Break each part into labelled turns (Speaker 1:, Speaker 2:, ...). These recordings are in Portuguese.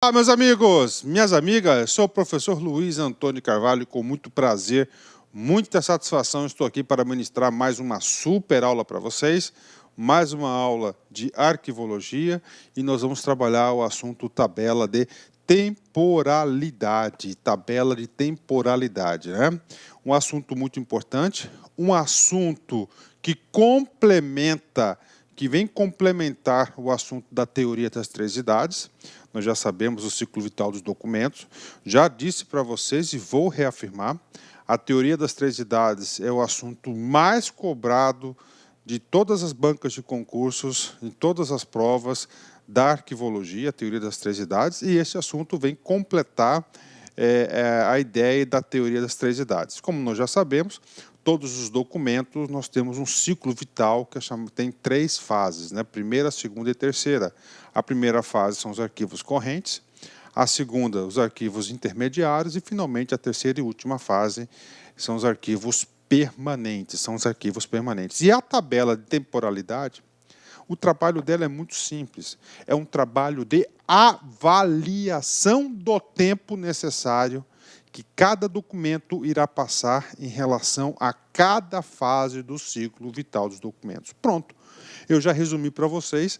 Speaker 1: Olá, meus amigos, minhas amigas, sou o professor Luiz Antônio Carvalho, com muito prazer, muita satisfação, estou aqui para ministrar mais uma super aula para vocês, mais uma aula de arquivologia, e nós vamos trabalhar o assunto tabela de temporalidade, né? Um assunto muito importante, um assunto que vem complementar o assunto da teoria das três idades. Nós já sabemos o ciclo vital dos documentos. Já disse para vocês e vou reafirmar, a teoria das três idades é o assunto mais cobrado de todas as bancas de concursos, em todas as provas da arquivologia, a teoria das três idades, e esse assunto vem completar a ideia da teoria das três idades. Como nós já sabemos, todos os documentos nós temos um ciclo vital que tem três fases, né? Primeira, segunda e terceira. A primeira fase são os arquivos correntes, a segunda, os arquivos intermediários, e finalmente a terceira e última fase são os arquivos permanentes. E a tabela de temporalidade, o trabalho dela é muito simples. É um trabalho de avaliação do tempo necessário que cada documento irá passar em relação a cada fase do ciclo vital dos documentos. Pronto. Eu já resumi para vocês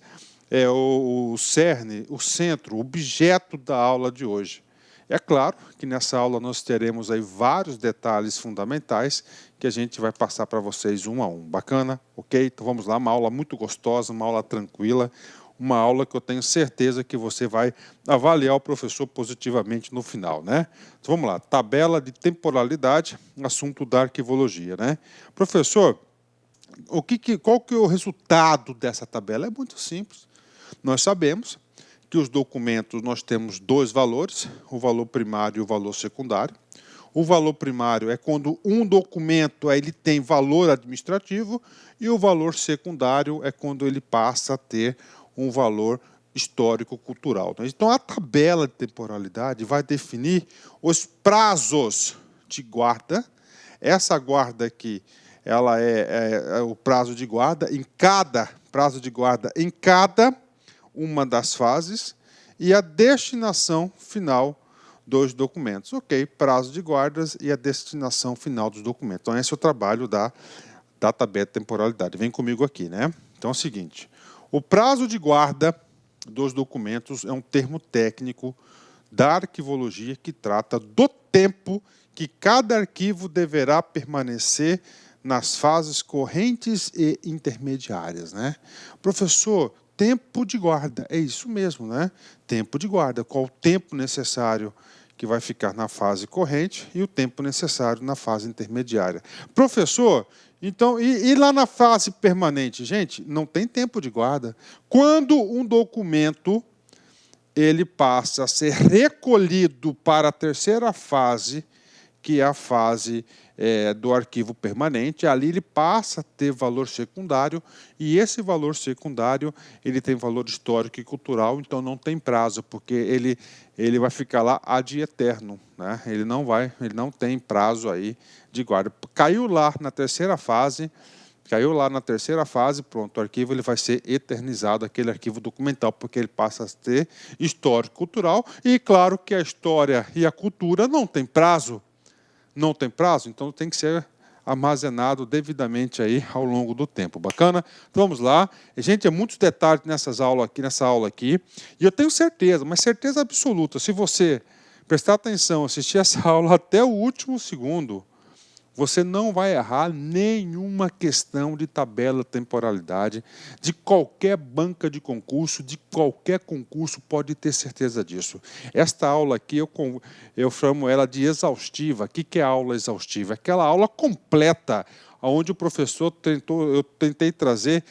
Speaker 1: o cerne, o centro, o objeto da aula de hoje. É claro que nessa aula nós teremos aí vários detalhes fundamentais que a gente vai passar para vocês um a um. Bacana? Ok? Então vamos lá, uma aula muito gostosa, uma aula tranquila, uma aula que eu tenho certeza que você vai avaliar o professor positivamente no final, né? Então vamos lá, tabela de temporalidade, assunto da arquivologia, né? Professor, qual que é o resultado dessa tabela? É muito simples. Nós sabemos que os documentos nós temos dois valores, o valor primário e o valor secundário. O valor primário é quando um documento ele tem valor administrativo, e o valor secundário é quando ele passa a ter um valor histórico-cultural. Então, a tabela de temporalidade vai definir os prazos de guarda. Essa guarda aqui, ela é o prazo de guarda em cada uma das fases, e a destinação final dos documentos. Ok, prazo de guardas e a destinação final dos documentos. Então, esse é o trabalho da tabela de temporalidade. Vem comigo aqui, né? Então, é o seguinte, o prazo de guarda dos documentos é um termo técnico da arquivologia que trata do tempo que cada arquivo deverá permanecer nas fases correntes e intermediárias, né? Professor, tempo de guarda, é isso mesmo, né? Tempo de guarda, qual o tempo necessário que vai ficar na fase corrente e o tempo necessário na fase intermediária. Professor, então, e lá na fase permanente? Gente, não tem tempo de guarda. Quando um documento ele passa a ser recolhido para a terceira fase, que é a fase do arquivo permanente, ali ele passa a ter valor secundário, e esse valor secundário ele tem valor histórico e cultural, então não tem prazo, porque ele vai ficar lá ad eterno, né? Ele não tem prazo aí de guarda. Caiu lá na terceira fase, pronto, o arquivo ele vai ser eternizado, aquele arquivo documental, porque ele passa a ter histórico cultural, e claro que a história e a cultura não tem prazo, então tem que ser armazenado devidamente aí ao longo do tempo. Bacana? Então vamos lá. Gente, é muitos detalhes nessa aula aqui, e eu tenho certeza, mas certeza absoluta, se você prestar atenção, assistir essa aula até o último segundo, você não vai errar nenhuma questão de tabela de temporalidade de qualquer banca de concurso, de qualquer concurso, pode ter certeza disso. Esta aula aqui, eu chamo ela de exaustiva. O que é a aula exaustiva? Aquela aula completa, onde o professor eu tentei trazer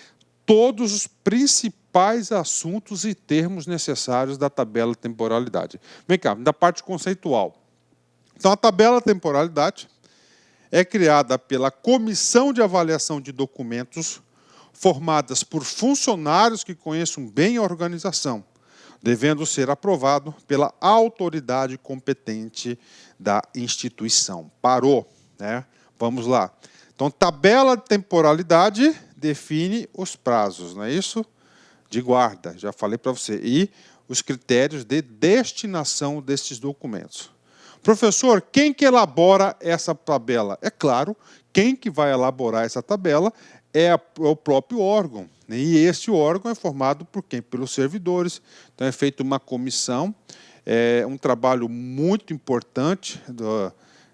Speaker 1: todos os principais assuntos e termos necessários da tabela de temporalidade. Vem cá, da parte conceitual. Então, a tabela de temporalidade é criada pela Comissão de Avaliação de Documentos, formadas por funcionários que conheçam bem a organização, devendo ser aprovado pela autoridade competente da instituição. Parou, né? Vamos lá. Então, tabela de temporalidade define os prazos, não é isso? De guarda, já falei para você. E os critérios de destinação desses documentos. Professor, quem que elabora essa tabela? É claro, quem que vai elaborar essa tabela é o próprio órgão. E esse órgão é formado por quem? Pelos servidores. Então, é feita uma comissão, um trabalho muito importante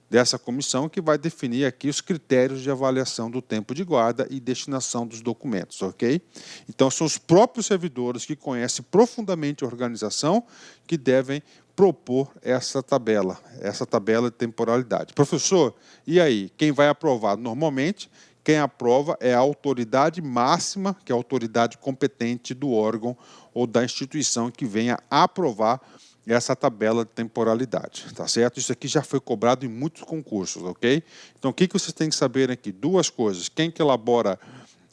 Speaker 1: dessa comissão que vai definir aqui os critérios de avaliação do tempo de guarda e destinação dos documentos, ok? Então, são os próprios servidores que conhecem profundamente a organização que devem propor essa tabela de temporalidade. Professor, e aí? Quem vai aprovar? Normalmente, quem aprova é a autoridade máxima, que é a autoridade competente do órgão ou da instituição que venha aprovar essa tabela de temporalidade, tá certo? Isso aqui já foi cobrado em muitos concursos, ok? Então, o que vocês têm que saber aqui? Duas coisas. Quem que elabora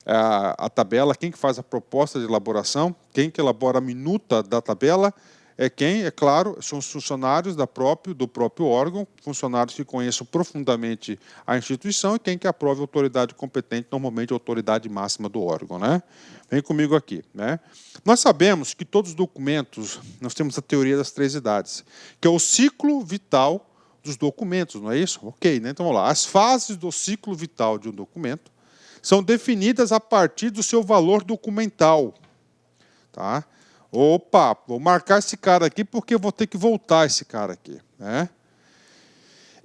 Speaker 1: a tabela, quem que faz a proposta de elaboração, quem que elabora a minuta da tabela, é claro, são os funcionários do próprio órgão, funcionários que conheçam profundamente a instituição e quem que aprova a autoridade competente, normalmente a autoridade máxima do órgão, né? Vem comigo aqui, né? Nós sabemos que todos os documentos, nós temos a teoria das 3 idades, que é o ciclo vital dos documentos, não é isso? Ok, né? Então, vamos lá. As fases do ciclo vital de um documento são definidas a partir do seu valor documental, tá? Opa, vou marcar esse cara aqui porque eu vou ter que voltar esse cara aqui, né?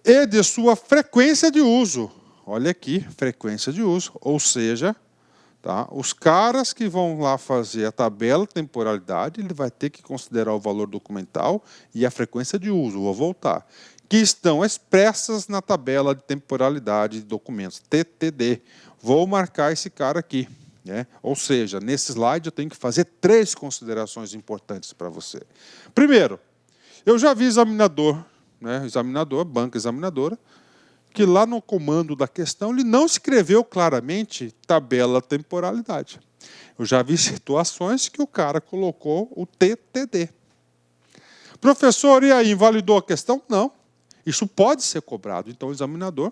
Speaker 1: E de sua frequência de uso. Olha aqui, frequência de uso, ou seja, tá? Os caras que vão lá fazer a tabela de temporalidade, ele vai ter que considerar o valor documental e a frequência de uso, vou voltar, que estão expressas na tabela de temporalidade de documentos, TTD. Vou marcar esse cara aqui. Ou seja, nesse slide eu tenho que fazer 3 considerações importantes para você. Primeiro, eu já vi examinador, banca examinadora, que lá no comando da questão ele não escreveu claramente tabela temporalidade. Eu já vi situações que o cara colocou o TTD. Professor, e aí, invalidou a questão? Não. Isso pode ser cobrado. Então, o examinador,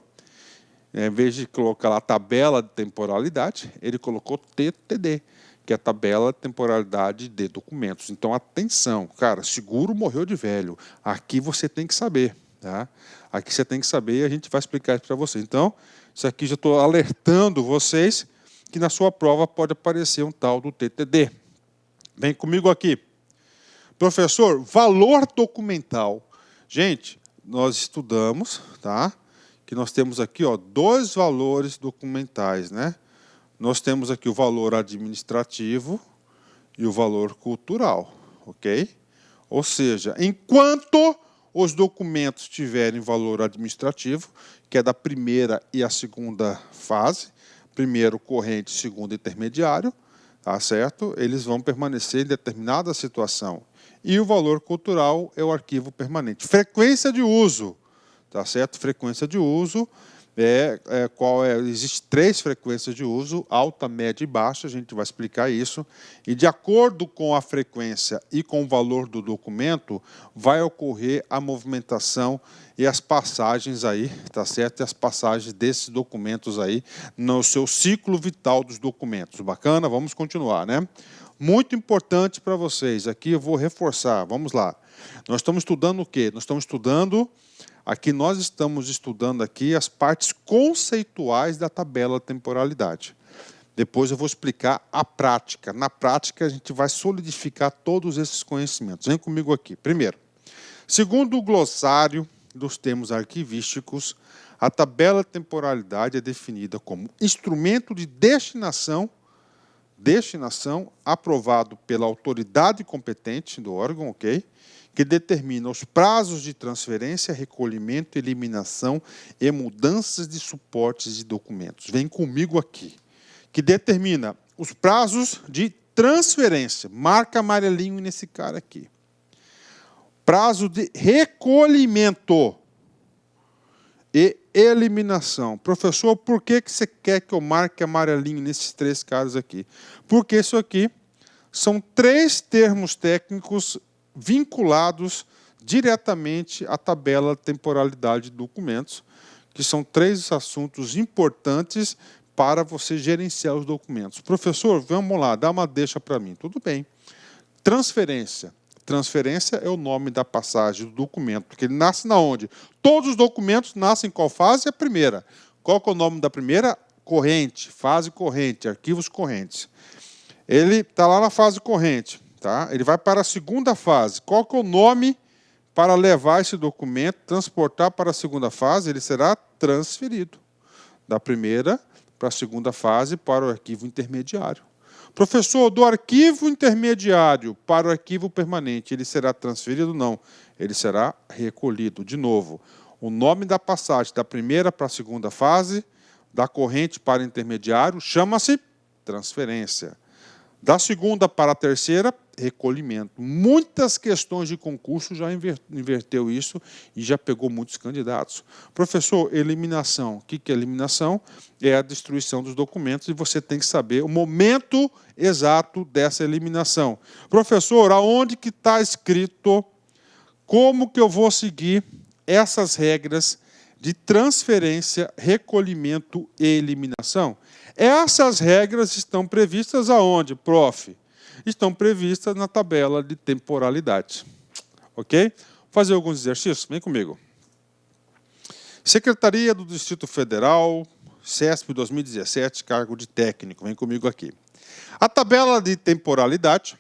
Speaker 1: em vez de colocar lá a tabela de temporalidade, ele colocou TTD, que é a tabela de temporalidade de documentos. Então, atenção, cara, seguro morreu de velho. Aqui você tem que saber, tá? Aqui você tem que saber e a gente vai explicar isso para você. Então, isso aqui já estou alertando vocês que na sua prova pode aparecer um tal do TTD. Vem comigo aqui. Professor, valor documental. Gente, nós estudamos, tá? Que nós temos aqui, ó, 2 valores documentais, né? Nós temos aqui o valor administrativo e o valor cultural, ok? Ou seja, enquanto os documentos tiverem valor administrativo, que é da primeira e a segunda fase, primeiro corrente, segundo intermediário, tá certo? Eles vão permanecer em determinada situação. E o valor cultural é o arquivo permanente. Frequência de uso. Tá certo? Frequência de uso, existe 3 frequências de uso, alta, média e baixa, a gente vai explicar isso. E de acordo com a frequência e com o valor do documento, vai ocorrer a movimentação e as passagens aí, tá certo? E as passagens desses documentos aí no seu ciclo vital dos documentos. Bacana? Vamos continuar, né? Muito importante para vocês, aqui eu vou reforçar, vamos lá. Nós estamos estudando o quê? Nós estamos estudando aqui as partes conceituais da tabela de temporalidade. Depois eu vou explicar a prática. Na prática, a gente vai solidificar todos esses conhecimentos. Vem comigo aqui. Primeiro, segundo o glossário dos termos arquivísticos, a tabela de temporalidade é definida como instrumento de destinação aprovado pela autoridade competente do órgão, ok? Que determina os prazos de transferência, recolhimento, eliminação e mudanças de suportes de documentos. Vem comigo aqui. Que determina os prazos de transferência. Marca amarelinho nesse cara aqui. Prazo de recolhimento e eliminação. Professor, por que você quer que eu marque amarelinho nesses 3 caras aqui? Porque isso aqui são 3 termos técnicos vinculados diretamente à tabela de temporalidade de documentos, que são 3 assuntos importantes para você gerenciar os documentos. Professor, vamos lá, dá uma deixa para mim. Tudo bem. Transferência. Transferência é o nome da passagem do documento, porque ele nasce na onde? Todos os documentos nascem em qual fase? A primeira. Qual que é o nome da primeira? Corrente, fase corrente, arquivos correntes. Ele está lá na fase corrente, tá? Ele vai para a segunda fase. Qual que é o nome para levar esse documento, transportar para a segunda fase? Ele será transferido da primeira para a segunda fase para o arquivo intermediário. Professor, do arquivo intermediário para o arquivo permanente, ele será transferido? Não, ele será recolhido. De novo, o nome da passagem da primeira para a segunda fase, da corrente para o intermediário, chama-se transferência. Da segunda para a terceira, recolhimento. Muitas questões de concurso já inverteu isso e já pegou muitos candidatos. Professor, eliminação. O que é eliminação? É a destruição dos documentos e você tem que saber o momento exato dessa eliminação. Professor, aonde que está escrito como que eu vou seguir essas regras de transferência, recolhimento e eliminação? Essas regras estão previstas aonde, prof? Estão previstas na tabela de temporalidade. Ok? Vou fazer alguns exercícios? Vem comigo. Secretaria do Distrito Federal, CESP 2017, cargo de técnico. Vem comigo aqui. A tabela de temporalidade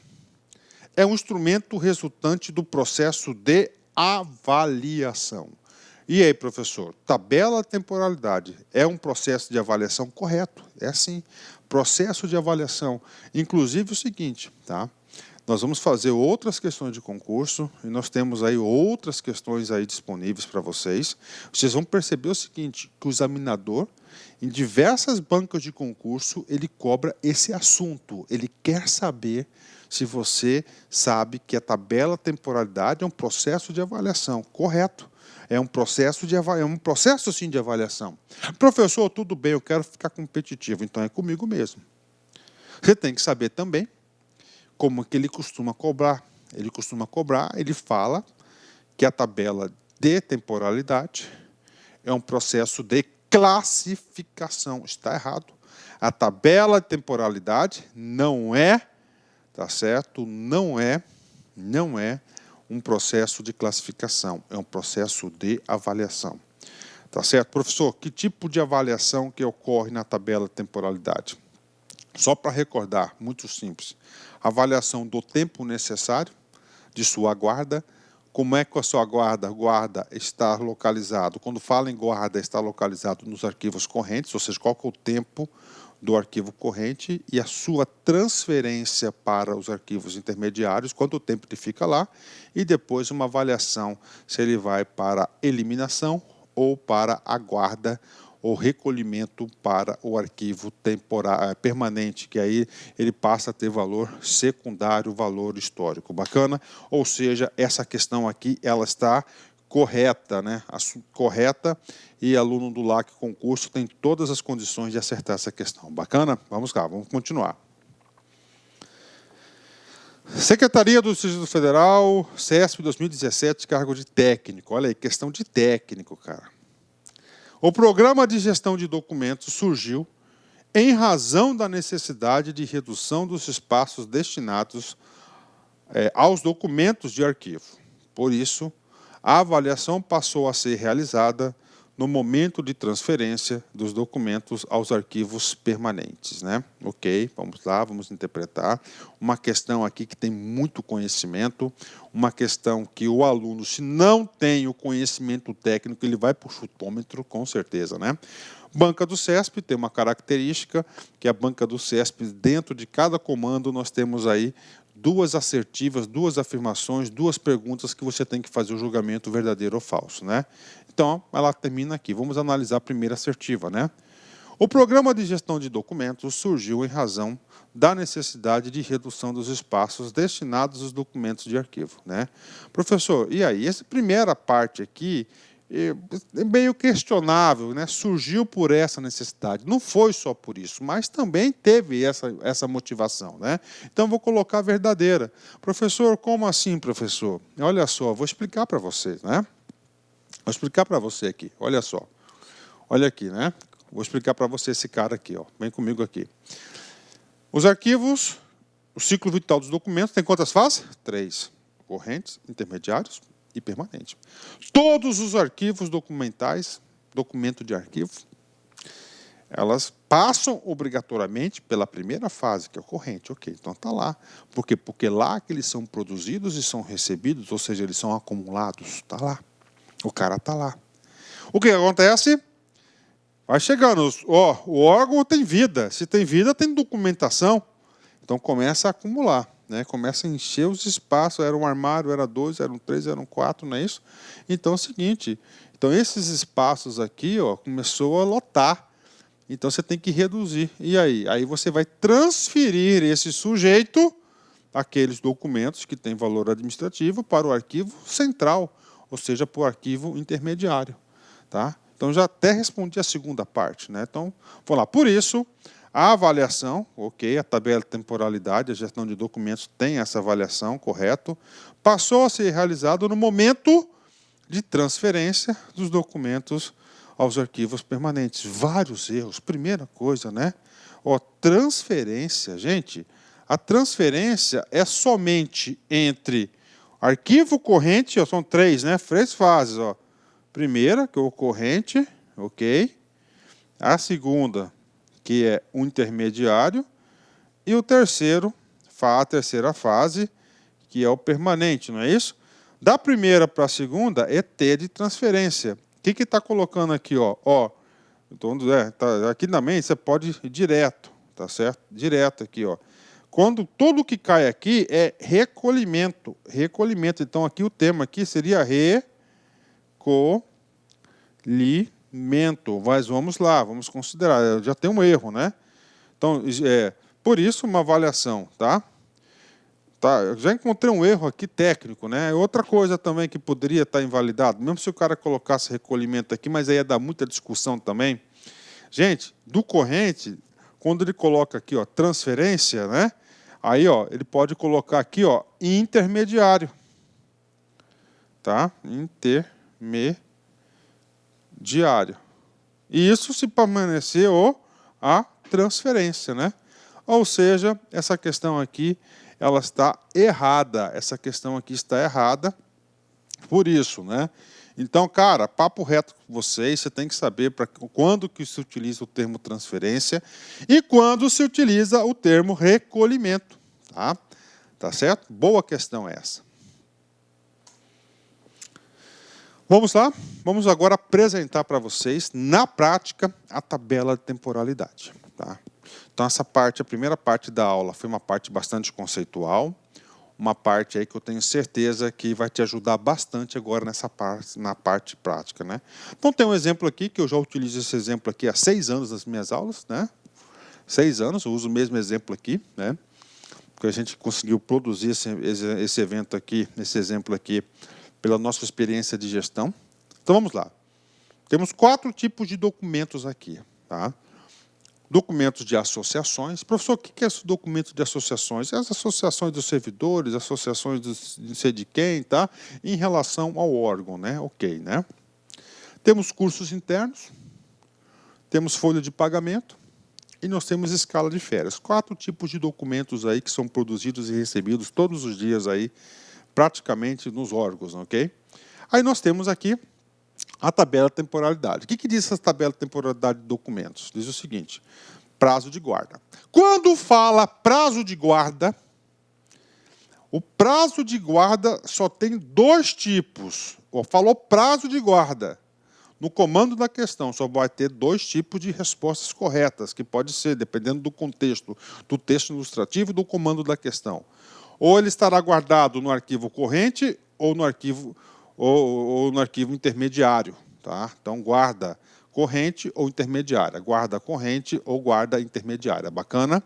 Speaker 1: é um instrumento resultante do processo de avaliação. E aí, professor, tabela de temporalidade é um processo de avaliação correto? É sim, processo de avaliação. Inclusive o seguinte, tá? Nós vamos fazer outras questões de concurso e nós temos aí outras questões aí disponíveis para vocês. Vocês vão perceber o seguinte, que o examinador, em diversas bancas de concurso, ele cobra esse assunto. Ele quer saber se você sabe que a tabela de temporalidade é um processo de avaliação, correto? É um processo sim de avaliação. Professor, tudo bem, eu quero ficar competitivo, então é comigo mesmo. Você tem que saber também como que ele costuma cobrar. Ele fala que a tabela de temporalidade é um processo de classificação. Está errado. A tabela de temporalidade não é, tá certo? Não é um processo de classificação, é um processo de avaliação. Tá certo? Professor, que tipo de avaliação que ocorre na tabela de temporalidade? Só para recordar, muito simples. Avaliação do tempo necessário de sua guarda, como é que a sua guarda está localizado. Quando fala em guarda, está localizado nos arquivos correntes, ou seja, qual que é o tempo do arquivo corrente e a sua transferência para os arquivos intermediários, quanto tempo ele fica lá, e depois uma avaliação se ele vai para eliminação ou para a guarda ou recolhimento para o arquivo permanente, que aí ele passa a ter valor secundário, valor histórico. Bacana? Ou seja, essa questão aqui ela está correta, né? Correta, e aluno do LAC concurso tem todas as condições de acertar essa questão. Bacana? Vamos lá, vamos continuar. Secretaria do Distrito Federal, CESP 2017, cargo de técnico. Olha aí, questão de técnico, cara. O programa de gestão de documentos surgiu em razão da necessidade de redução dos espaços destinados aos documentos de arquivo. Por isso, a avaliação passou a ser realizada no momento de transferência dos documentos aos arquivos permanentes, né? Ok, vamos lá, vamos interpretar. Uma questão aqui que tem muito conhecimento, uma questão que o aluno, se não tem o conhecimento técnico, ele vai para o chutômetro, com certeza, né? Banca do CESP tem uma característica, que a banca do CESP, dentro de cada comando, nós temos aí duas assertivas, duas afirmações, duas perguntas que você tem que fazer o julgamento verdadeiro ou falso, né? Então, ela termina aqui. Vamos analisar a primeira assertiva, né? O programa de gestão de documentos surgiu em razão da necessidade de redução dos espaços destinados aos documentos de arquivo, né? Professor, e aí? Essa primeira parte aqui é meio questionável, né? Surgiu por essa necessidade. Não foi só por isso, mas também teve essa motivação, né? Então, vou colocar verdadeira. Professor, como assim, professor? Olha só, vou explicar para vocês, né? Vou explicar para você aqui, olha só. Olha aqui, né? Vou explicar para você esse cara aqui, ó. Vem comigo aqui. Os arquivos, o ciclo vital dos documentos, tem quantas fases? 3. correntes, intermediários e permanentes. Todos os arquivos documentais, documento de arquivo, elas passam obrigatoriamente pela primeira fase, que é a corrente. Ok, então está lá. Por quê? Porque lá que eles são produzidos e são recebidos, ou seja, eles são acumulados. Está lá. O cara está lá. O que acontece? Vai chegando. O órgão tem vida. Se tem vida, tem documentação. Então começa a acumular. Né? Começa a encher os espaços. Era um armário, era 2, eram 3, eram 4, não é isso? Então é o seguinte. Então esses espaços aqui começou a lotar. Então você tem que reduzir. E aí? Aí você vai transferir esse sujeito, aqueles documentos que têm valor administrativo, para o arquivo central, ou seja, para o arquivo intermediário. Tá? Então já até respondi a segunda parte. Né? Então, vamos lá. Por isso, a avaliação, ok, a tabela de temporalidade, a gestão de documentos tem essa avaliação, correto, passou a ser realizado no momento de transferência dos documentos aos arquivos permanentes. Vários erros. Primeira coisa, né? Transferência, gente. A transferência é somente entre arquivo corrente, são 3, né? 3 fases. Primeira, que é o corrente, ok? A segunda, que é o intermediário. E o terceiro, a terceira fase, que é o permanente, não é isso? Da primeira para a segunda é T de transferência. O que está colocando aqui? Então, aqui na mente você pode ir direto, tá certo? Direto aqui, Quando tudo que cai aqui é recolhimento. Recolhimento. Então, aqui o tema aqui seria recolhimento. Mas vamos lá, vamos considerar. Já tem um erro, né? Então, por isso, uma avaliação, tá? Eu já encontrei um erro aqui técnico, né? Outra coisa também que poderia estar invalidado, mesmo se o cara colocasse recolhimento aqui, mas aí ia dar muita discussão também. Gente, do corrente, quando ele coloca aqui, transferência, né? Aí, ele pode colocar aqui, intermediário. Tá? Intermediário. E isso se permanecer a transferência, né? Ou seja, essa questão aqui ela está errada. Essa questão aqui está errada por isso, né? Então, cara, papo reto com vocês, você tem que saber quando que se utiliza o termo transferência e quando se utiliza o termo recolhimento, tá? Tá certo? Boa questão essa. Vamos lá? Vamos agora apresentar para vocês, na prática, a tabela de temporalidade, tá? Então, essa parte, a primeira parte da aula, foi uma parte bastante conceitual, uma parte aí que eu tenho certeza que vai te ajudar bastante agora nessa parte, na parte prática, né? Então, tem um exemplo aqui, que eu já utilizo esse exemplo aqui há 6 anos nas minhas aulas, né? 6 anos, eu uso o mesmo exemplo aqui, né? Porque a gente conseguiu produzir esse evento aqui, esse exemplo aqui, pela nossa experiência de gestão. Então, vamos lá. Temos 4 tipos de documentos aqui, tá? Documentos de associações. Professor, o que é esse documento de associações? As associações dos servidores, associações de não sei de quem, tá? Em relação ao órgão, né? Ok, né? Temos cursos internos, temos folha de pagamento e nós temos escala de férias. 4 tipos de documentos aí que são produzidos e recebidos todos os dias aí, praticamente nos órgãos, ok? Aí nós temos aqui a tabela de temporalidade. O que diz essa tabela de temporalidade de documentos? Diz o seguinte: prazo de guarda. Quando fala prazo de guarda, o prazo de guarda só tem 2 tipos. Falou prazo de guarda. No comando da questão, só vai ter 2 tipos de respostas corretas, que pode ser, dependendo do contexto, do texto ilustrativo e do comando da questão. Ou ele estará guardado no arquivo corrente ou no arquivo intermediário. Tá? Então, guarda corrente ou intermediária. Guarda corrente ou guarda intermediária. Bacana?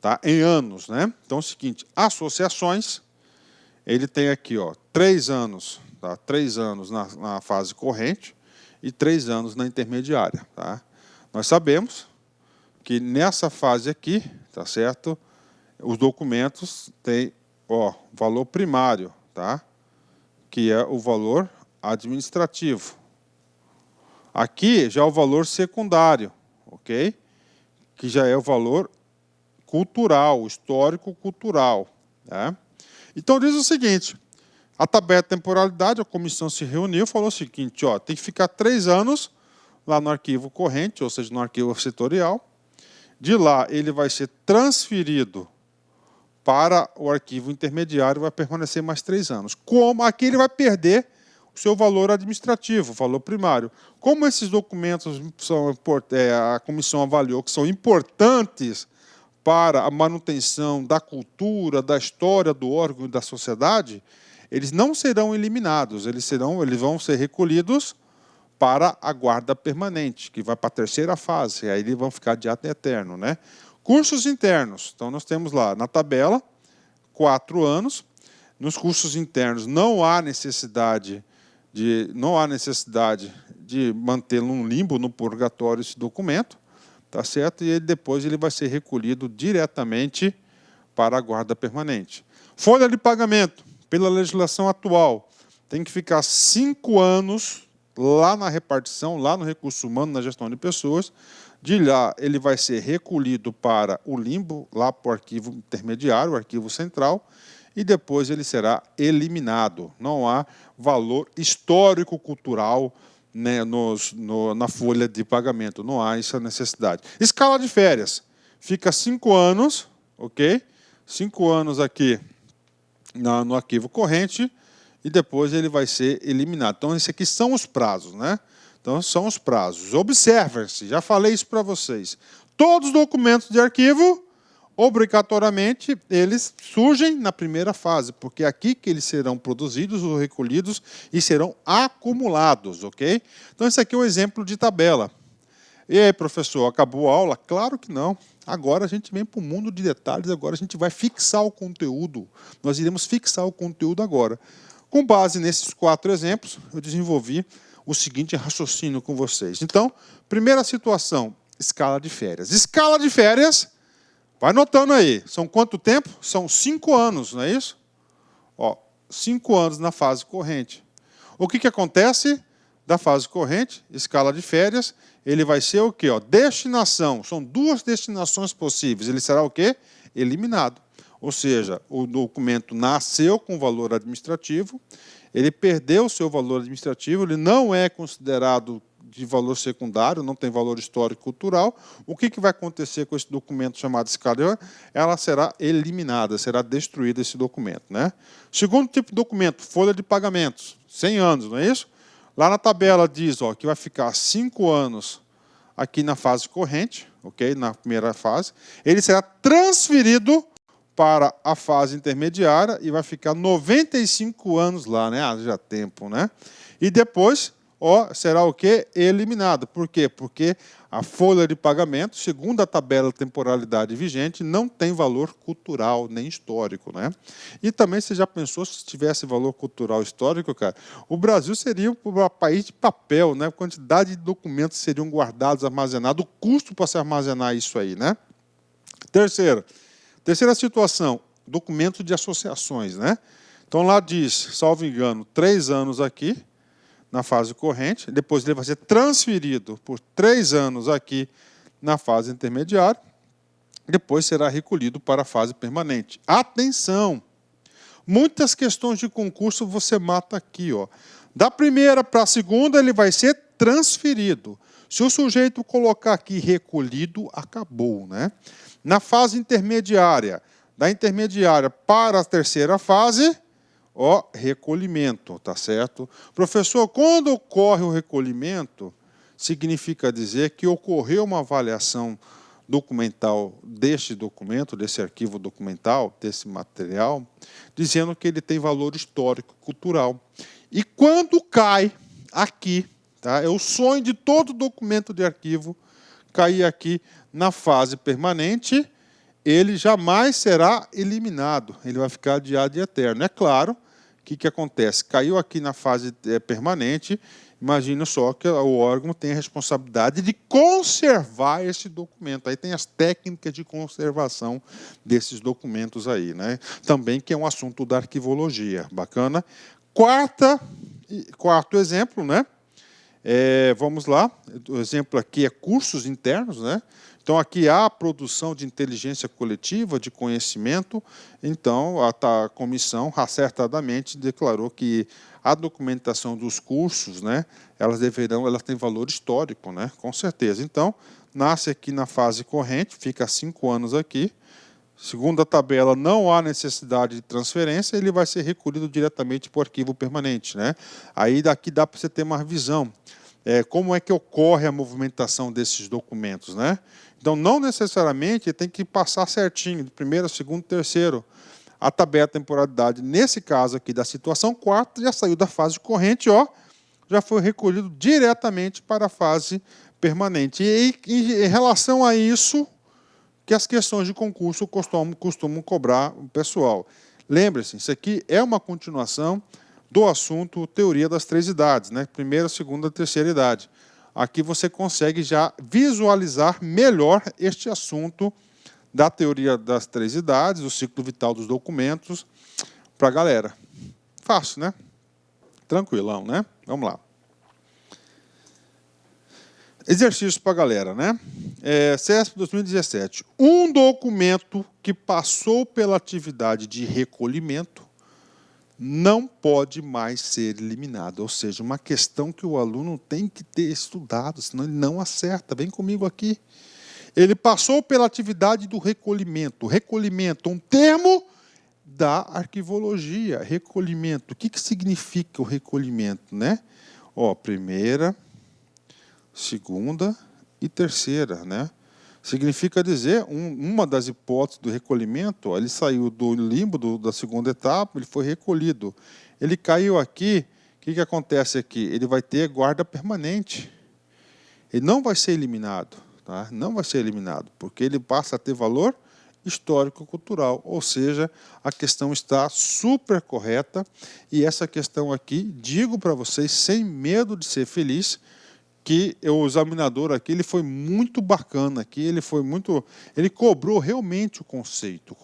Speaker 1: Tá? Em anos, né? Então, é o seguinte, associações, ele tem aqui 3 anos, tá? 3 anos na fase corrente e 3 anos na intermediária. Tá? Nós sabemos que nessa fase aqui, tá certo? Os documentos têm valor primário, tá? Que é o valor administrativo. Aqui já é o valor secundário, ok? Que já é o valor cultural, histórico-cultural. Tá? Então diz o seguinte, A tabela de temporalidade, a comissão se reuniu e falou o seguinte, ó, tem que ficar 3 anos lá no arquivo corrente, ou seja, no arquivo setorial. De lá, ele vai ser transferido para o arquivo intermediário, vai permanecer mais 3 anos. Como aqui ele vai perder o seu valor administrativo, o valor primário. Como esses documentos a comissão avaliou que são importantes para a manutenção da cultura, da história do órgão e da sociedade, eles não serão eliminados, eles vão ser recolhidos para a guarda permanente, que vai para a terceira fase, aí eles vão ficar de ato eterno, né? Cursos internos, então nós temos lá na tabela 4 anos. Nos cursos internos não há necessidade de mantê-lo num limbo, no purgatório, esse documento, tá certo? E depois ele vai ser recolhido diretamente para a guarda permanente. Folha de pagamento, pela legislação atual, tem que ficar 5 anos lá na repartição, lá no recurso humano, na gestão de pessoas. De lá, ele vai ser recolhido para o limbo, lá para o arquivo intermediário, o arquivo central, e depois ele será eliminado. Não há valor histórico-cultural, né, na folha de pagamento, não há essa necessidade. Escala de férias, fica 5 anos, ok? 5 anos aqui no arquivo corrente, e depois ele vai ser eliminado. Então, esses aqui são os prazos, né? Então, são os prazos. Observem-se, já falei isso para vocês. Todos os documentos de arquivo, obrigatoriamente, eles surgem na primeira fase, porque é aqui que eles serão produzidos ou recolhidos e serão acumulados, ok? Então, esse aqui é um exemplo de tabela. E aí, professor, acabou a aula? Claro que não. Agora a gente vem para o mundo de detalhes, agora a gente vai fixar o conteúdo. Nós iremos fixar o conteúdo agora. Com base nesses 4 exemplos, eu desenvolvi o seguinte raciocínio com vocês. Então, primeira situação, escala de férias. Escala de férias, vai notando aí, são quanto tempo? São 5 anos, não é isso? Ó, 5 anos na fase corrente. O que acontece da fase corrente, escala de férias, ele vai ser o quê? Ó, destinação, são 2 destinações possíveis, ele será o quê? Eliminado. Ou seja, o documento nasceu com valor administrativo, ele perdeu o seu valor administrativo, ele não é considerado de valor secundário, não tem valor histórico e cultural. O que vai acontecer com esse documento chamado escala? Ela será eliminada, será destruído esse documento, né? Segundo tipo de documento, folha de pagamentos, 100 anos, não é isso? Lá na tabela diz, ó, que vai ficar 5 anos aqui na fase corrente, ok? Na primeira fase. Ele será transferido para a fase intermediária e vai ficar 95 anos lá, né? Já tempo, né? E depois, ó, será o quê? Eliminado. Por quê? Porque a folha de pagamento, segundo a tabela de temporalidade vigente, não tem valor cultural nem histórico, né? E também você já pensou se tivesse valor cultural histórico, cara? O Brasil seria um país de papel, né? A quantidade de documentos seriam guardados, armazenados, o custo para se armazenar isso aí, né? Terceira situação, documento de associações, né? Então lá diz, salvo engano, 3 anos aqui na fase corrente, depois ele vai ser transferido por 3 anos aqui na fase intermediária, depois será recolhido para a fase permanente. Atenção! Muitas questões de concurso você mata aqui, ó. Da primeira para a segunda ele vai ser transferido. Se o sujeito colocar aqui recolhido, acabou, né? Na fase intermediária, da intermediária para a terceira fase, ó, recolhimento, tá certo? Professor, quando ocorre o recolhimento, significa dizer que ocorreu uma avaliação documental deste documento, desse arquivo documental, desse material, dizendo que ele tem valor histórico, cultural. E quando cai aqui, tá? É o sonho de todo documento de arquivo cair aqui na fase permanente, ele jamais será eliminado, ele vai ficar de ad eterno. É claro, o que acontece? Caiu aqui na fase permanente, imagina só que o órgão tem a responsabilidade de conservar esse documento. Aí tem as técnicas de conservação desses documentos aí, né? Também que é um assunto da arquivologia. Bacana. Quarto exemplo, né? Vamos lá, o exemplo aqui é cursos internos, né? Então, aqui há a produção de inteligência coletiva, de conhecimento. Então, a comissão acertadamente declarou que a documentação dos cursos, né, elas têm valor histórico, né, com certeza. Então, nasce aqui na fase corrente, fica 5 anos aqui. Segundo a tabela, não há necessidade de transferência, ele vai ser recolhido diretamente para o arquivo permanente, né? Aí daqui dá para você ter uma visão. Como é que ocorre a movimentação desses documentos, né? Então, não necessariamente tem que passar certinho, de primeiro, segundo, terceiro. A tabela de temporalidade, nesse caso aqui da situação 4, já saiu da fase corrente, ó, já foi recolhido diretamente para a fase permanente. E em relação a isso, que as questões de concurso costumam cobrar o pessoal. Lembre-se, isso aqui é uma continuação do assunto teoria das 3 idades, né? Primeira, segunda, terceira idade. Aqui você consegue já visualizar melhor este assunto da teoria das 3 idades, o ciclo vital dos documentos, para a galera. Fácil, né? Tranquilão, né? Vamos lá. Exercício para a galera, né? CESP 2017. Um documento que passou pela atividade de recolhimento não pode mais ser eliminado. Ou seja, uma questão que o aluno tem que ter estudado, senão ele não acerta. Vem comigo aqui. Ele passou pela atividade do recolhimento. Recolhimento, um termo da arquivologia. Recolhimento. O que significa o recolhimento, né? Ó, primeira, segunda e terceira, né? Significa dizer, uma das hipóteses do recolhimento, ó, ele saiu do limbo da segunda etapa, ele foi recolhido. Ele caiu aqui, o que acontece aqui? Ele vai ter guarda permanente. Ele não vai ser eliminado, tá? Não vai ser eliminado, porque ele passa a ter valor histórico-cultural, ou seja, a questão está super correta, e essa questão aqui, digo para vocês, sem medo de ser feliz, que o examinador aqui ele foi muito bacana, aqui ele cobrou realmente o conceito,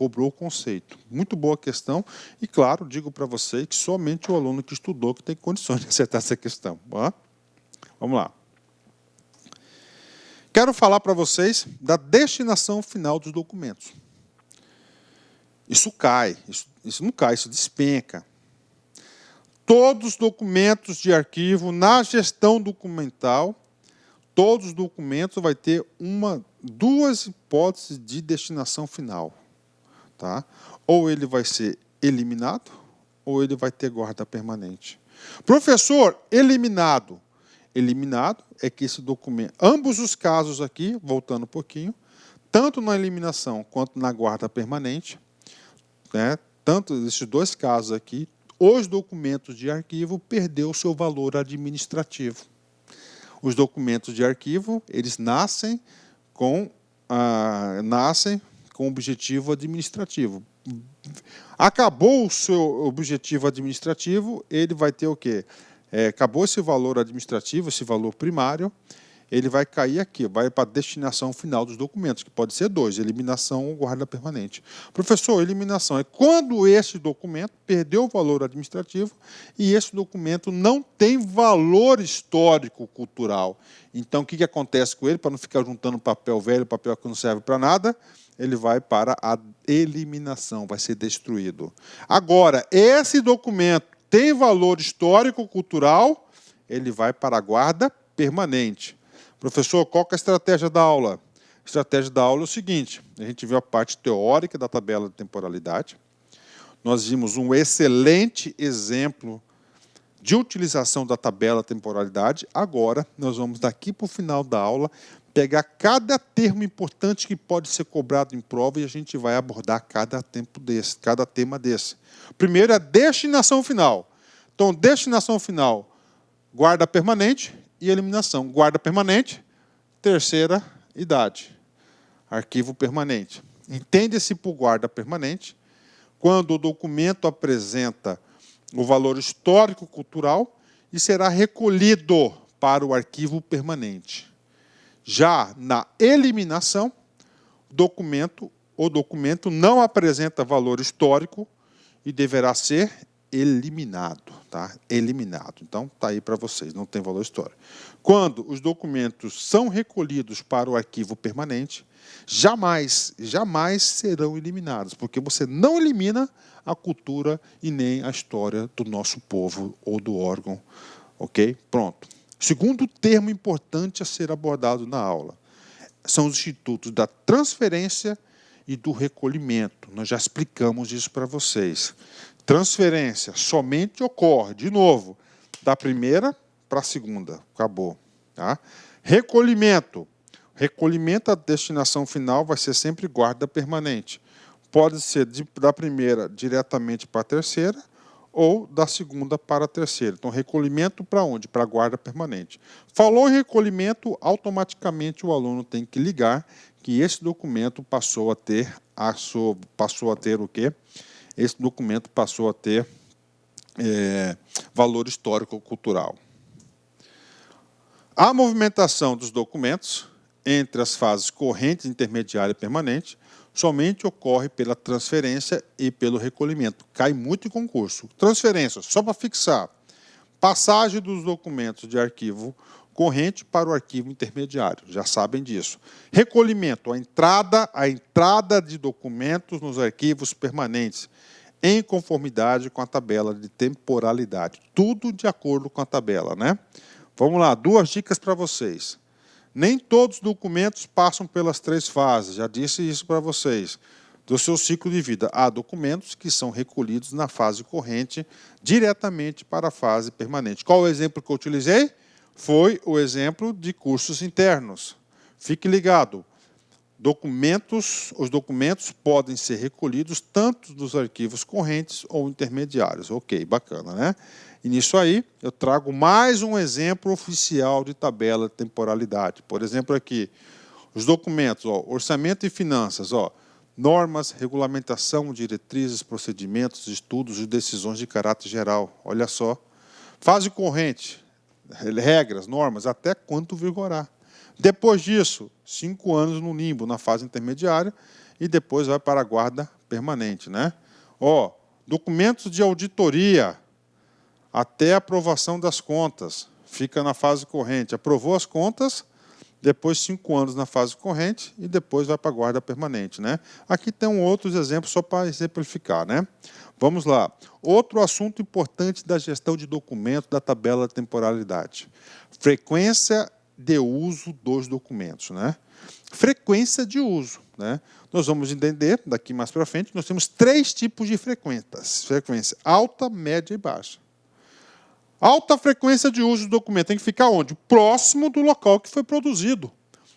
Speaker 1: Muito boa questão, e claro, digo para vocês que somente o aluno que estudou que tem condições de acertar essa questão. Tá? Vamos lá. Quero falar para vocês da destinação final dos documentos. Isso cai, isso não cai, isso despenca. Todos os documentos de arquivo na gestão documental, todos os documentos vai ter duas hipóteses de destinação final. Tá? Ou ele vai ser eliminado, ou ele vai ter guarda permanente. Professor, eliminado. Eliminado é que esse documento, ambos os casos aqui, voltando um pouquinho, tanto na eliminação quanto na guarda permanente, né, tanto esses dois casos aqui, os documentos de arquivo perdeu o seu valor administrativo. Os documentos de arquivo, eles nascem com objetivo administrativo. Acabou o seu objetivo administrativo, ele vai ter o quê? Acabou esse valor administrativo, esse valor primário, ele vai cair aqui, vai para a destinação final dos documentos, que pode ser 2, eliminação ou guarda permanente. Professor, eliminação é quando esse documento perdeu o valor administrativo e esse documento não tem valor histórico-cultural. Então, o que acontece com ele? Para não ficar juntando papel velho, papel que não serve para nada, ele vai para a eliminação, vai ser destruído. Agora, esse documento tem valor histórico-cultural, ele vai para a guarda permanente. Professor, qual que é a estratégia da aula? A estratégia da aula é o seguinte, a gente viu a parte teórica da tabela de temporalidade, nós vimos um excelente exemplo de utilização da tabela de temporalidade, agora nós vamos daqui para o final da aula pegar cada termo importante que pode ser cobrado em prova e a gente vai abordar cada tema desse. Primeiro é a destinação final. Então, destinação final, guarda permanente e eliminação. Guarda permanente, terceira idade. Arquivo permanente. Entende-se por guarda permanente quando o documento apresenta o valor histórico-cultural e será recolhido para o arquivo permanente. Já na eliminação, o documento não apresenta valor histórico e deverá ser eliminado, tá? Eliminado. Então, está aí para vocês, não tem valor histórico. Quando os documentos são recolhidos para o arquivo permanente, jamais serão eliminados, porque você não elimina a cultura e nem a história do nosso povo ou do órgão, ok? Pronto. Segundo termo importante a ser abordado na aula são os institutos da transferência e do recolhimento. Nós já explicamos isso para vocês. Transferência somente ocorre, de novo, da primeira para a segunda. Acabou. Tá? Recolhimento. Recolhimento, a destinação final vai ser sempre guarda permanente. Pode ser da primeira diretamente para a terceira ou da segunda para a terceira. Então, recolhimento para onde? Para a guarda permanente. Falou em recolhimento, automaticamente o aluno tem que ligar que esse documento passou a ter o quê? Esse documento passou a ter valor histórico-cultural. A movimentação dos documentos entre as fases corrente, intermediária e permanente somente ocorre pela transferência e pelo recolhimento. Cai muito em concurso. Transferência, só para fixar. Passagem dos documentos de arquivo corrente para o arquivo intermediário. Já sabem disso. Recolhimento, a entrada de documentos nos arquivos permanentes, em conformidade com a tabela de temporalidade. Tudo de acordo com a tabela, né? Vamos lá, 2 dicas para vocês. Nem todos os documentos passam pelas 3 fases, já disse isso para vocês, do seu ciclo de vida. Há documentos que são recolhidos na fase corrente diretamente para a fase permanente. Qual o exemplo que eu utilizei? Foi o exemplo de cursos internos. Fique ligado, os documentos podem ser recolhidos tanto dos arquivos correntes ou intermediários. Ok, bacana, né? E nisso aí, eu trago mais um exemplo oficial de tabela de temporalidade. Por exemplo, aqui, os documentos, orçamento e finanças, normas, regulamentação, diretrizes, procedimentos, estudos e decisões de caráter geral. Olha só. Fase corrente, regras, normas, até quanto vigorar. Depois disso, 5 anos no limbo, na fase intermediária, e depois vai para a guarda permanente, né? Documentos de auditoria, até a aprovação das contas, fica na fase corrente. Aprovou as contas, depois 5 anos na fase corrente e depois vai para a guarda permanente, né? Aqui tem outros exemplos só para exemplificar, né? Vamos lá. Outro assunto importante da gestão de documentos da tabela de temporalidade. Frequência de uso dos documentos, né? Frequência de uso, né? Nós vamos entender daqui mais para frente, nós temos 3 tipos de frequência: alta, média e baixa. Alta frequência de uso do documento tem que ficar onde? Próximo do local que foi produzido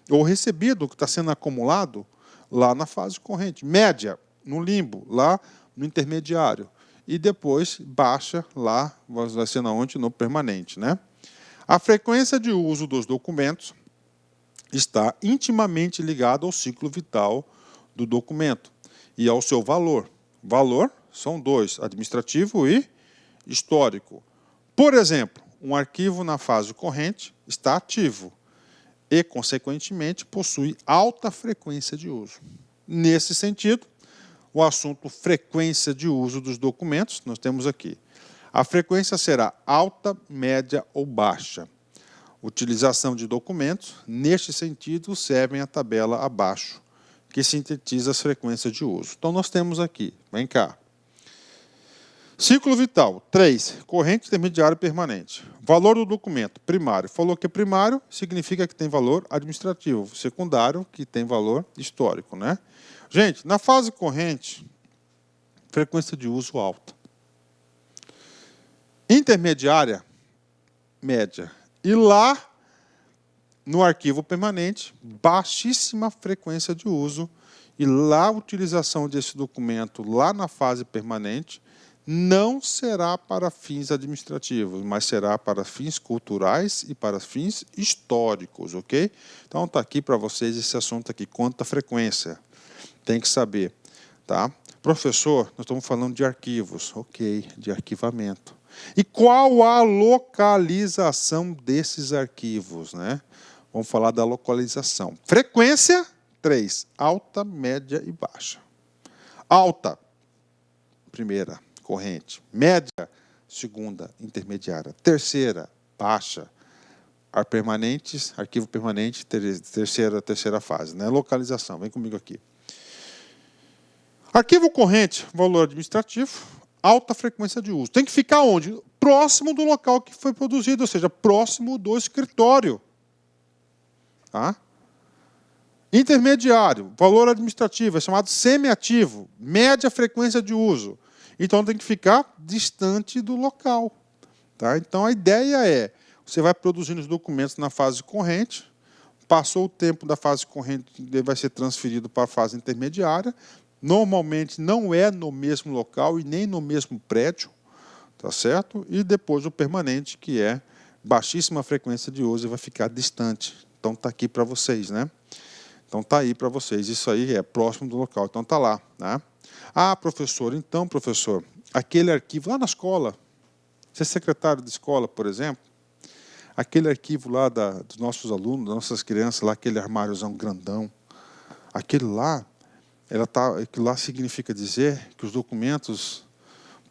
Speaker 1: ou recebido, que está sendo acumulado lá na fase corrente. Média, no limbo, lá no intermediário. E depois baixa lá, vai ser onde? No permanente, né? A frequência de uso dos documentos está intimamente ligada ao ciclo vital do documento e ao seu valor. Valor são 2, administrativo e histórico. Por exemplo, um arquivo na fase corrente está ativo e, consequentemente, possui alta frequência de uso. Nesse sentido, o assunto frequência de uso dos documentos, nós temos aqui. A frequência será alta, média ou baixa. Utilização de documentos, neste sentido, servem a tabela abaixo, que sintetiza as frequências de uso. Então, nós temos aqui, vem cá. Ciclo vital, 3, corrente, intermediário e permanente. Valor do documento, primário. Falou que é primário, significa que tem valor administrativo. Secundário, que tem valor histórico, né? Gente, na fase corrente, frequência de uso alta. Intermediária, média. E lá, no arquivo permanente, baixíssima frequência de uso. E lá, a utilização desse documento, lá na fase permanente, não será para fins administrativos, mas será para fins culturais e para fins históricos, ok? Então, está aqui para vocês esse assunto aqui, quanta frequência. Tem que saber, tá? Professor, nós estamos falando de arquivos, ok, de arquivamento. E qual a localização desses arquivos, né? Vamos falar da localização. Frequência, 3, alta, média e baixa. Alta, primeira. corrente. Média, segunda, intermediária. Terceira, baixa. Arquivo permanente, terceira fase, né? Localização, vem comigo aqui. Arquivo corrente, valor administrativo, alta frequência de uso. Tem que ficar onde? Próximo do local que foi produzido, ou seja, próximo do escritório. Tá? Intermediário, valor administrativo, é chamado semiativo, média frequência de uso. Então tem que ficar distante do local. Tá? Então a ideia é, você vai produzindo os documentos na fase corrente, passou o tempo da fase corrente, ele vai ser transferido para a fase intermediária. Normalmente não é no mesmo local e nem no mesmo prédio, tá certo? E depois o permanente, que é baixíssima frequência de uso e vai ficar distante. Então está aqui para vocês, né? Então está aí para vocês. Isso aí é próximo do local. Então está lá, né? Ah, professor, então, professor, aquele arquivo lá na escola, você é secretário de escola, por exemplo, aquele arquivo lá dos nossos alunos, das nossas crianças, lá, aquele armáriozão grandão, aquele lá, aquilo lá significa dizer que os documentos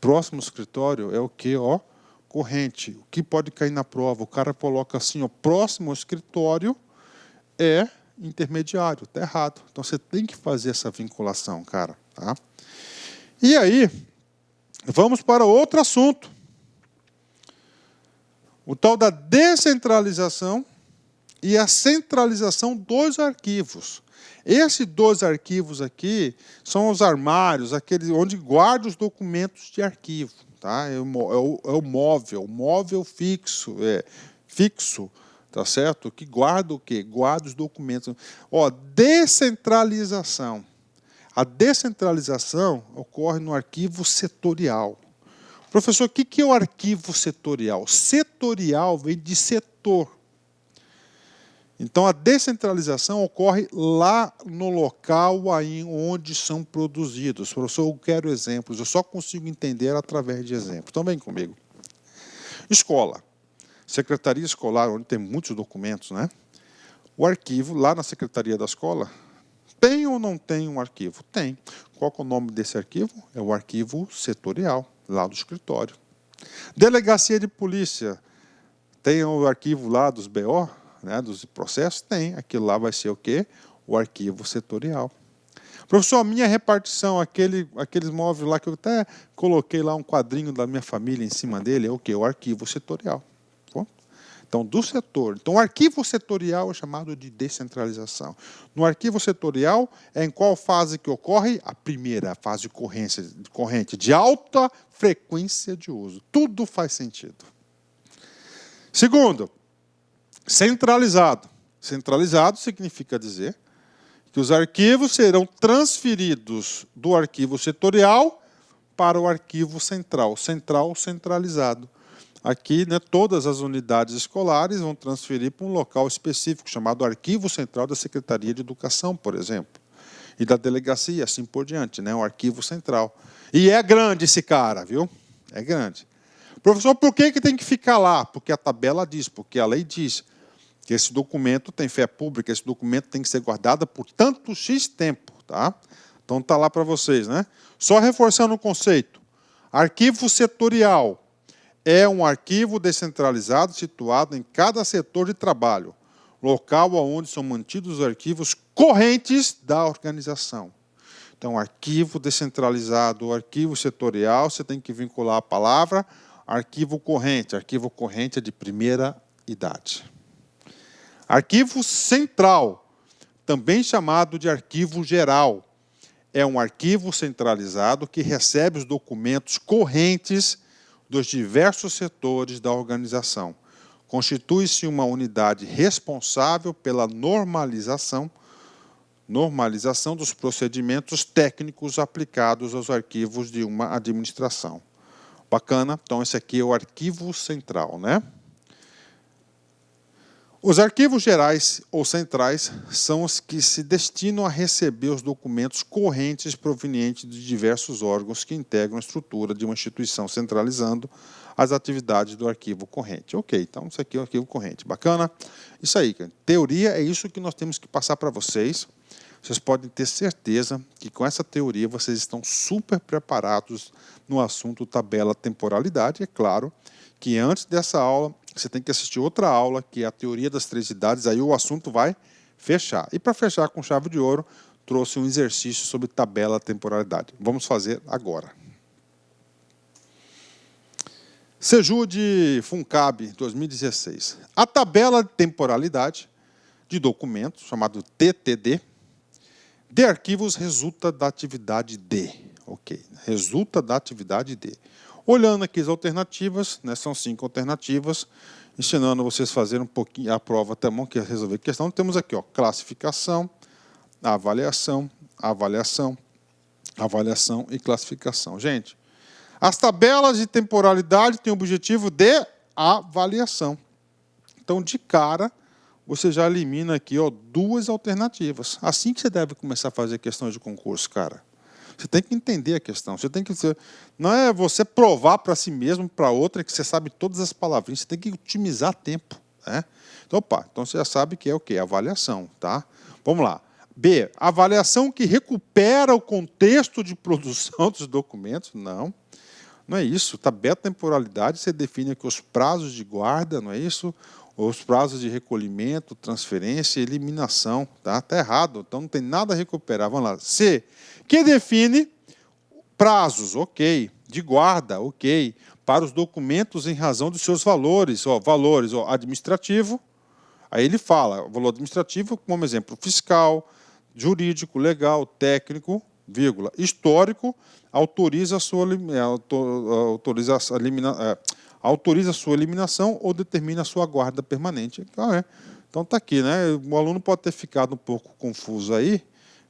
Speaker 1: próximos ao escritório é o quê? Ó, corrente. O que pode cair na prova? O cara coloca assim, ó, próximo ao escritório é intermediário. Está errado. Então você tem que fazer essa vinculação, cara. Tá? E aí, vamos para outro assunto. O tal da descentralização e a centralização dos arquivos. Esses dois arquivos aqui são os armários, aqueles onde guarda os documentos de arquivo. Tá? É o móvel fixo, tá certo? Que guarda o quê? Guarda os documentos. Ó, descentralização. A descentralização ocorre no arquivo setorial. Professor, o que é o arquivo setorial? Setorial vem de setor. Então, a descentralização ocorre lá no local aí onde são produzidos. Professor, eu quero exemplos, eu só consigo entender através de exemplos. Então, vem comigo. Escola. Secretaria escolar, onde tem muitos documentos, né? O arquivo, lá na secretaria da escola, tem ou não tem um arquivo? Tem. Qual é o nome desse arquivo? É o arquivo setorial, lá do escritório. Delegacia de polícia. Tem o arquivo lá dos BO? Né, dos processos? Tem. Aquilo lá vai ser o quê? O arquivo setorial. Professor, a minha repartição, aqueles móveis lá que eu até coloquei lá um quadrinho da minha família em cima dele, é o quê? O arquivo setorial. Bom? Então, do setor. Então, o arquivo setorial é chamado de descentralização. No arquivo setorial, é em qual fase que ocorre? A primeira, a fase de corrente de alta frequência de uso. Tudo faz sentido. Segundo, centralizado. Centralizado significa dizer que os arquivos serão transferidos do arquivo setorial para o arquivo central. Centralizado. Aqui, né, todas as unidades escolares vão transferir para um local específico, chamado Arquivo Central da Secretaria de Educação, por exemplo. E da delegacia, assim por diante, né, o arquivo central. E é grande esse cara, viu? É grande. Professor, por que tem que ficar lá? Porque a tabela diz, porque a lei diz que esse documento tem fé pública, esse documento tem que ser guardado por tanto X tempo. Tá? Então está lá para vocês. Né? Só reforçando o conceito. Arquivo setorial é um arquivo descentralizado situado em cada setor de trabalho, local onde são mantidos os arquivos correntes da organização. Então, arquivo descentralizado, arquivo setorial, você tem que vincular a palavra arquivo corrente. Arquivo corrente é de primeira idade. Arquivo central, também chamado de arquivo geral, é um arquivo centralizado que recebe os documentos correntes dos diversos setores da organização. Constitui-se uma unidade responsável pela normalização dos procedimentos técnicos aplicados aos arquivos de uma administração. Bacana? Então, esse aqui é o arquivo central, né? Os arquivos gerais ou centrais são os que se destinam a receber os documentos correntes provenientes de diversos órgãos que integram a estrutura de uma instituição, centralizando as atividades do arquivo corrente. Ok, então isso aqui é o arquivo corrente. Bacana? Isso aí, teoria é isso que nós temos que passar para vocês. vocês podem ter certeza que com essa teoria vocês estão super preparados no assunto tabela temporalidade. É claro que antes dessa aula você tem que assistir outra aula, que é a teoria das 3 idades, aí o assunto vai fechar. E para fechar com chave de ouro, trouxe um exercício sobre tabela temporalidade. Vamos fazer agora. Sejude Funcab 2016. A tabela de temporalidade de documentos, chamado TTD, de arquivos resulta da atividade D. Ok, resulta da atividade D. Olhando aqui as alternativas, né, são 5 alternativas, ensinando vocês a fazerem um pouquinho a prova também, que é resolver a questão. Temos aqui, ó, classificação, avaliação, avaliação, avaliação e classificação. Gente, as tabelas de temporalidade têm o objetivo de avaliação. Então, de cara, você já elimina aqui, ó, 2 alternativas. Assim que você deve começar a fazer questões de concurso, cara. Você tem que entender a questão. Você tem que não é você provar para si mesmo, para outra, que você sabe todas as palavrinhas. Você tem que otimizar tempo, né? Então, opa, então você já sabe que é o quê? Avaliação, tá? Vamos lá. B, avaliação que recupera o contexto de produção dos documentos. Não. Não é isso. Tabela de temporalidade, você define aqui os prazos de guarda, não é isso? Os prazos de recolhimento, transferência e eliminação. Tá errado, então não tem nada a recuperar. Vamos lá. C, que define prazos, ok, de guarda, ok, para os documentos em razão dos seus valores. Valores administrativo, aí ele fala, valor administrativo como exemplo fiscal, jurídico, legal, técnico, vírgula, histórico, autoriza a sua eliminação ou determina a sua guarda permanente. Então está aqui, né? O aluno pode ter ficado um pouco confuso aí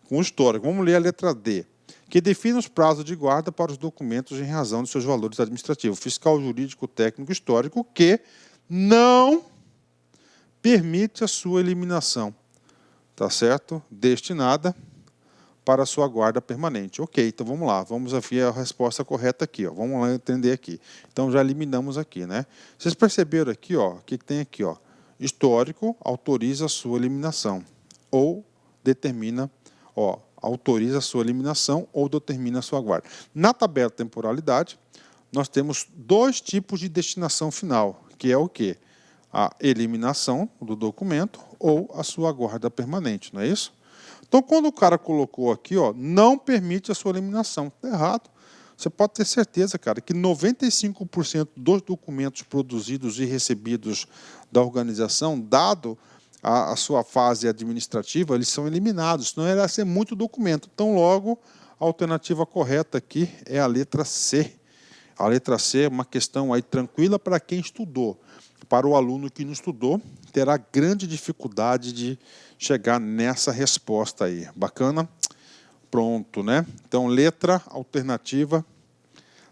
Speaker 1: com o histórico. Vamos ler a letra D, que define os prazos de guarda para os documentos em razão de seus valores administrativos, fiscal, jurídico, técnico, histórico, que não permite a sua eliminação, tá certo? Destinada para a sua guarda permanente. Ok, então vamos lá, vamos ver a resposta correta aqui, ó. Vamos lá entender aqui. Então já eliminamos aqui, né? Vocês perceberam aqui, ó, o que tem aqui, ó? Histórico autoriza a sua eliminação ou determina, ó, autoriza a sua eliminação ou determina a sua guarda. Na tabela de temporalidade, nós temos 2 tipos de destinação final, que é o quê? A eliminação do documento ou a sua guarda permanente, não é isso? Então, quando o cara colocou aqui, ó, não permite a sua eliminação, está errado. Você pode ter certeza, cara, que 95% dos documentos produzidos e recebidos da organização, dado a sua fase administrativa, eles são eliminados, senão irá ser muito documento. Então, logo, a alternativa correta aqui é a letra C. A letra C é uma questão aí tranquila para quem estudou. Para o aluno que não estudou, terá grande dificuldade de chegar nessa resposta aí. Bacana? Pronto, né? Então, letra, alternativa,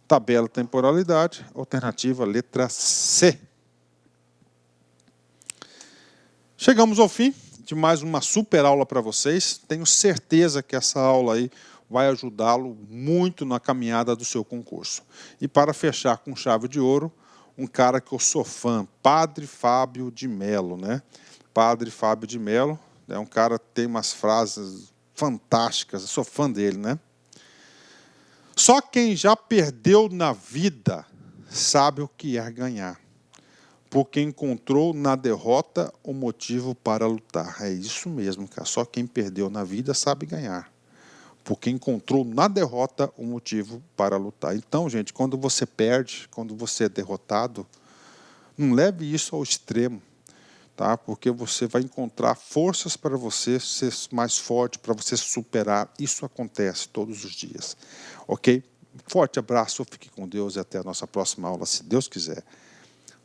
Speaker 1: tabela, temporalidade, alternativa, letra C. Chegamos ao fim de mais uma super aula para vocês. Tenho certeza que essa aula aí vai ajudá-lo muito na caminhada do seu concurso. E para fechar com chave de ouro, um cara que eu sou fã, Padre Fábio de Mello, né? Padre Fábio de Mello é um cara que tem umas frases fantásticas, eu sou fã dele, né? Só quem já perdeu na vida sabe o que é ganhar, porque encontrou na derrota o motivo para lutar. É isso mesmo, cara. Só quem perdeu na vida sabe ganhar, porque encontrou na derrota o motivo para lutar. Então, gente, quando você perde, quando você é derrotado, não leve isso ao extremo, tá? Porque você vai encontrar forças para você ser mais forte, para você superar. Isso acontece todos os dias, ok? Forte abraço, fique com Deus e até a nossa próxima aula, se Deus quiser.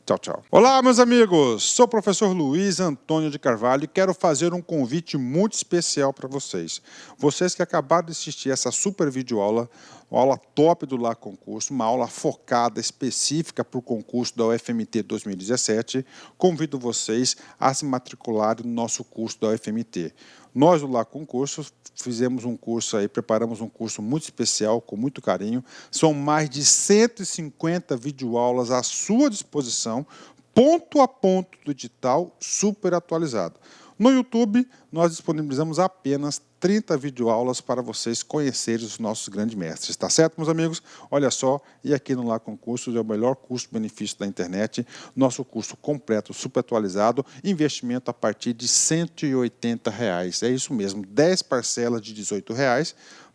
Speaker 1: Tchau, tchau. Olá, meus amigos. Sou o professor Luiz Antônio de Carvalho e quero fazer um convite muito especial para vocês. Vocês que acabaram de assistir essa super videoaula, uma aula top do Lá Concurso, uma aula focada, específica para o concurso da UFMT 2017, convido vocês a se matricularem no nosso curso da UFMT. Nós do Lá Concurso fizemos um curso aí, preparamos um curso muito especial, com muito carinho. São mais de 150 videoaulas à sua disposição, ponto a ponto do edital, super atualizado. No YouTube, nós disponibilizamos apenas 30 videoaulas para vocês conhecerem os nossos grandes mestres. Tá certo, meus amigos? Olha só, e aqui no Lá Concursos é o melhor custo-benefício da internet. Nosso curso completo, super atualizado, investimento a partir de R$ 180. É isso mesmo, 10 parcelas de R$ 18.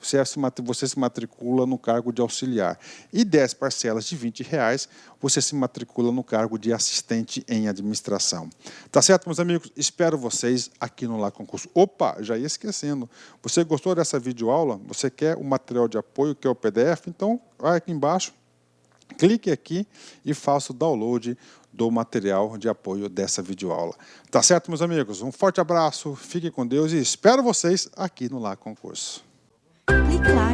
Speaker 1: Você se matricula no cargo de auxiliar. E 10 parcelas de R$ 20, você se matricula no cargo de assistente em administração. Tá certo, meus amigos? Espero vocês aqui no Lá Concurso. Opa, já ia esquecendo. Você gostou dessa videoaula? Você quer o material de apoio, que é o PDF? Então, vai aqui embaixo, clique aqui e faça o download do material de apoio dessa videoaula. Tá certo, meus amigos? Um forte abraço, fiquem com Deus e espero vocês aqui no Lá Concurso.
Speaker 2: Clique lá.